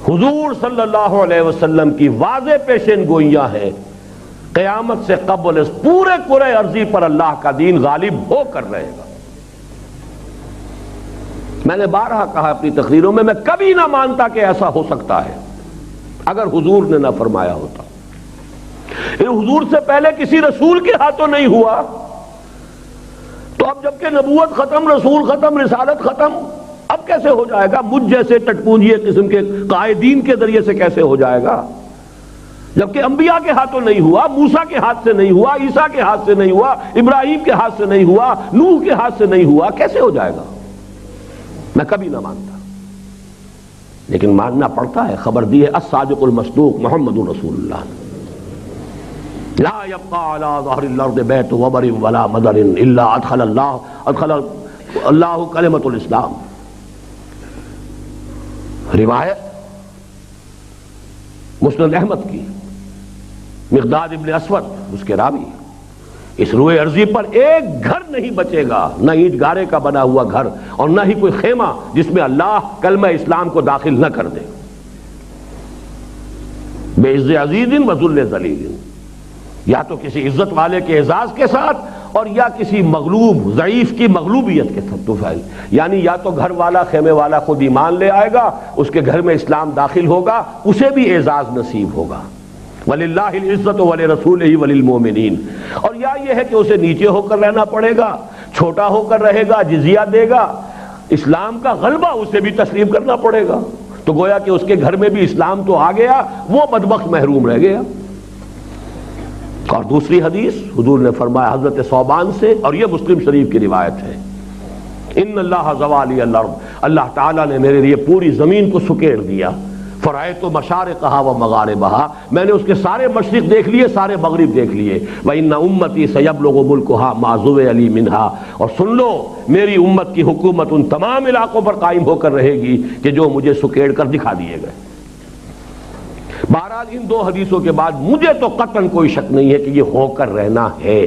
حضور صلی اللہ علیہ وسلم کی واضح پیشین گوئیاں ہیں، قیامت سے قبل اس پورے کرۂ ارضی پر اللہ کا دین غالب ہو کر رہے گا۔ میں نے بارہا کہا اپنی تقریروں میں کبھی نہ مانتا کہ ایسا ہو سکتا ہے اگر حضور نے نہ فرمایا ہوتا۔ یہ حضور سے پہلے کسی رسول کے ہاتھوں نہیں ہوا، تو اب جبکہ نبوت ختم، رسول ختم، رسالت ختم، اب کیسے ہو جائے گا؟ مجھ جیسے ٹٹپونجی قسم کے قائدین کے ذریعے سے کیسے ہو جائے گا؟ جبکہ انبیاء کے ہاتھوں نہیں ہوا، موسیٰ کے ہاتھ سے نہیں ہوا، عیسیٰ کے ہاتھ سے نہیں ہوا، ابراہیم کے ہاتھ سے نہیں ہوا، نوح کے ہاتھ سے نہیں ہوا، کیسے ہو جائے گا؟ میں کبھی نہ مانتا، لیکن ماننا پڑتا ہے۔ خبر دی ہے الصادق المصدوق محمد رسول اللہ، لا يبقى على ظهر الارض بیت وبر ولا مدر الا ادخل اللہ کلمۃ الاسلام۔ روایت مسند احمد کی، مقداد ابن اسود اس کے راوی، اس روئے ارضی پر ایک گھر نہیں بچے گا، نہ اینٹ گارے کا بنا ہوا گھر اور نہ ہی کوئی خیمہ جس میں اللہ کلمہ اسلام کو داخل نہ کر دے۔ بے عز عزیز و ذل ذلیل، یا تو کسی عزت والے کے اعزاز کے ساتھ اور یا کسی مغلوب ضعیف کی مغلوبیت کے ساتھ، یعنی یا تو گھر والا خیمے والا خود ایمان لے آئے گا، اس کے گھر میں اسلام داخل ہوگا، اسے بھی اعزاز نصیب ہوگا، وَلِلَّهِ الْعِزَّةُ وَلِرَسُولِهِ وَلِلْمُؤْمِنِينَ، اور یا یہ ہے کہ اسے نیچے ہو کر رہنا پڑے گا، چھوٹا ہو کر رہے گا، جزیہ دے گا، اسلام کا غلبہ اسے بھی تسلیم کرنا پڑے گا، تو گویا کہ اس کے گھر میں بھی اسلام تو آ گیا، وہ بدبخت محروم رہ گیا۔ اور دوسری حدیث حضور نے فرمایا حضرت ثوبان سے، اور یہ مسلم شریف کی روایت ہے، ان اللہ زوالی الارض، اللہ تعالیٰ نے میرے لیے پوری زمین کو سکیڑ دیا، فرائت مشارقہا و مغاربہا، میں نے اس کے سارے مشرق دیکھ لیے، سارے مغرب دیکھ لیے، وَإِنَّ أُمَّتِي سَيَبْلُغُ مُلْكُهَا مَا زُوِّيَ لِي مِنْهَا، اور سن لو میری امت کی حکومت ان تمام علاقوں پر قائم ہو کر رہے گی کہ جو مجھے سکیڑ کر دکھا دیے گئے۔ بہرحال ان دو حدیثوں کے بعد مجھے تو قطعاً کوئی شک نہیں ہے کہ یہ ہو کر رہنا ہے۔